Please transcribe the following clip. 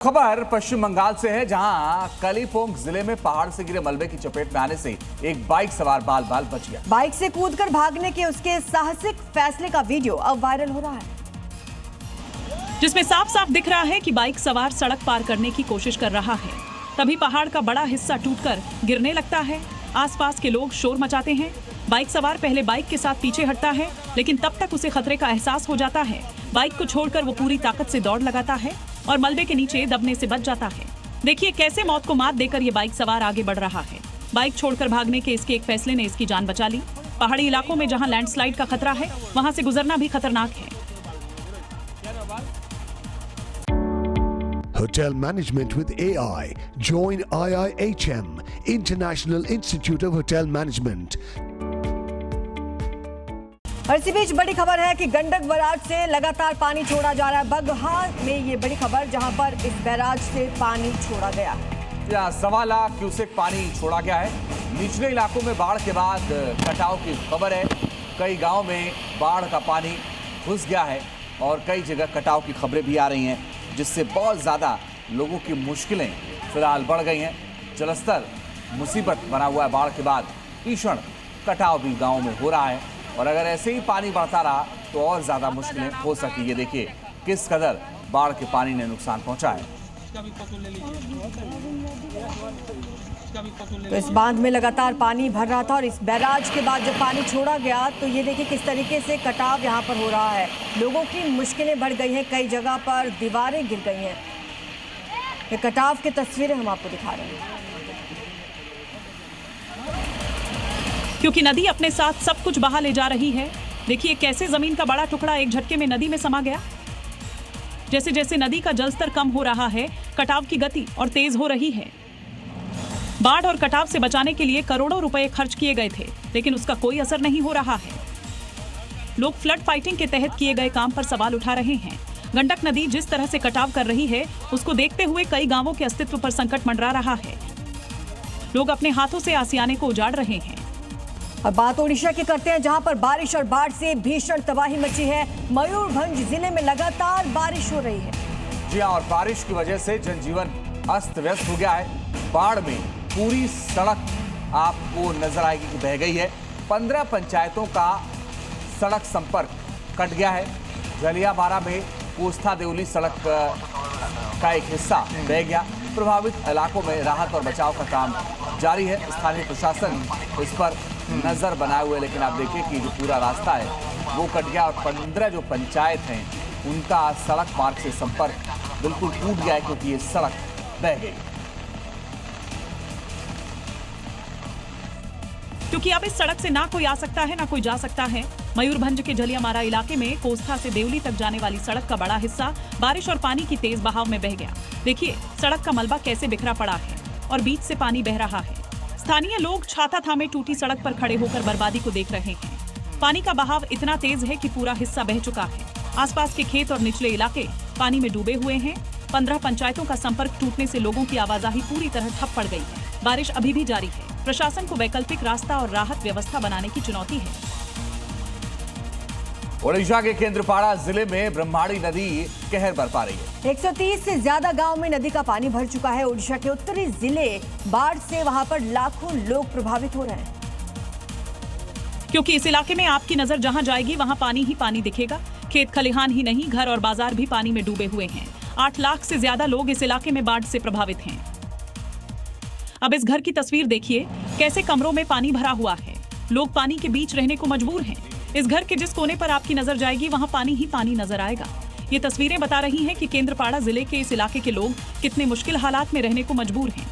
खबर पश्चिम बंगाल से है, जहां कलिम्पोंग जिले में पहाड़ से गिरे मलबे की चपेट में आने से एक बाइक सवार बाल बाल बच गया। बाइक से कूदकर भागने के उसके साहसिक फैसले का वीडियो अब वायरल हो रहा है, जिसमें साफ साफ दिख रहा है कि बाइक सवार सड़क पार करने की कोशिश कर रहा है। तभी पहाड़ का बड़ा हिस्सा टूटकर गिरने लगता है। आसपास के लोग शोर मचाते हैं। बाइक सवार पहले बाइक के साथ पीछे हटता है, लेकिन तब तक उसे खतरे का एहसास हो जाता है। बाइक को छोड़कर वो पूरी ताकत से दौड़ लगाता है और मलबे के नीचे दबने से बच जाता है। देखिए कैसे मौत को मात देकर ये बाइक सवार आगे बढ़ रहा है। बाइक छोड़कर भागने के इसके एक फैसले ने इसकी जान बचा ली। पहाड़ी इलाकों में जहां लैंडस्लाइड का खतरा है, वहां से गुजरना भी खतरनाक है। Hotel Management with AI. Join IIHM, International Institute of Hotel Management. और इसी बीच बड़ी खबर है कि गंडक बैराज से लगातार पानी छोड़ा जा रहा है। बगहा में ये बड़ी खबर, जहां पर इस बैराज से पानी छोड़ा गया। 1.25 लाख क्यूसेक पानी छोड़ा गया है। निचले इलाकों में बाढ़ के बाद कटाव की खबर है। कई गांव में बाढ़ का पानी घुस गया है और कई जगह कटाव की खबरें भी आ रही हैं, जिससे बहुत ज़्यादा लोगों की मुश्किलें फिलहाल बढ़ गई हैं। जलस्तर मुसीबत बना हुआ है। बाढ़ के बाद भीषण कटाव भी गाँव में हो रहा है और अगर ऐसे ही पानी बढ़ता रहा तो और ज़्यादा मुश्किलें हो सकती है। देखिए किस कदर बाढ़ के पानी ने नुकसान पहुंचा है। तो इस बांध में लगातार पानी भर रहा था और इस बैराज के बाद जब पानी छोड़ा गया तो ये देखिए किस तरीके से कटाव यहाँ पर हो रहा है। लोगों की मुश्किलें बढ़ गई हैं, कई जगह पर दीवारें गिर गई हैं। ये कटाव की तस्वीरें हम आपको दिखा रहे हैं। क्योंकि नदी अपने साथ सब कुछ बहा ले जा रही है। देखिए कैसे जमीन का बड़ा टुकड़ा एक झटके में नदी में समा गया। जैसे जैसे नदी का जलस्तर कम हो रहा है, कटाव की गति और तेज हो रही है। बाढ़ और कटाव से बचाने के लिए करोड़ों रुपए खर्च किए गए थे, लेकिन उसका कोई असर नहीं हो रहा है। लोग फ्लड फाइटिंग के तहत किए गए काम पर सवाल उठा रहे हैं। गंडक नदी जिस तरह से कटाव कर रही है, उसको देखते हुए कई गांवों के अस्तित्व पर संकट मंडरा रहा है। लोग अपने हाथों से आसियाने को उजाड़ रहे हैं। अब बात ओडिशा की करते हैं, जहां पर बारिश और बाढ़ से भीषण तबाही मची है। मयूरभंज जिले में लगातार बारिश हो रही है। जी हाँ, और बारिश की वजह से जनजीवन अस्त व्यस्त हो गया है। बाढ़ में पूरी सड़क आपको नजर आएगी कि बह गई है। 15 पंचायतों का सड़क संपर्क कट गया है। जलियामारा में कोस्था देवली सड़क का एक हिस्सा बह गया। प्रभावित इलाकों में राहत और बचाव का काम जारी है। स्थानीय प्रशासन इस पर नजर बनाए हुए, लेकिन आप देखिए कि जो पूरा रास्ता है वो कट गया और 15 जो पंचायत हैं उनका सड़क मार्ग से संपर्क बिल्कुल टूट गया है, क्योंकि ये सड़क बह गई। क्योंकि अब इस सड़क से ना कोई आ सकता है ना कोई जा सकता है। मयूरभंज के जलियामारा इलाके में कोस्था से देवली तक जाने वाली सड़क का बड़ा हिस्सा बारिश और पानी की तेज बहाव में बह गया। देखिए सड़क का मलबा कैसे बिखरा पड़ा है और बीच से पानी बह रहा है। स्थानीय लोग छाता थामे टूटी सड़क पर खड़े होकर बर्बादी को देख रहे हैं। पानी का बहाव इतना तेज है कि पूरा हिस्सा बह चुका है। आसपास के खेत और निचले इलाके पानी में डूबे हुए हैं। 15 पंचायतों का संपर्क टूटने से लोगों की आवाजाही पूरी तरह ठप पड़ गई है। बारिश अभी भी जारी है। प्रशासन को वैकल्पिक रास्ता और राहत व्यवस्था बनाने की चुनौती है। ओडिशा के केंद्रपाड़ा जिले में ब्रह्माणी नदी कहर बरपा रही है। 130 से ज्यादा गांव में नदी का पानी भर चुका है। ओडिशा के उत्तरी जिले बाढ़ से वहां पर लाखों लोग प्रभावित हो रहे हैं। क्योंकि इस इलाके में आपकी नजर जहां जाएगी वहां पानी ही पानी दिखेगा। खेत खलिहान ही नहीं, घर और बाजार भी पानी में डूबे हुए हैं। 8 लाख से ज्यादा लोग इस इलाके में बाढ़ से प्रभावित हैं। अब इस घर की तस्वीर देखिए, कैसे कमरों में पानी भरा हुआ है। लोग पानी के बीच रहने को मजबूर हैं। इस घर के जिस कोने पर आपकी नजर जाएगी वहां पानी ही पानी नजर आएगा। ये तस्वीरें बता रही हैं कि केंद्रपाड़ा जिले के इस इलाके के लोग कितने मुश्किल हालात में रहने को मजबूर हैं।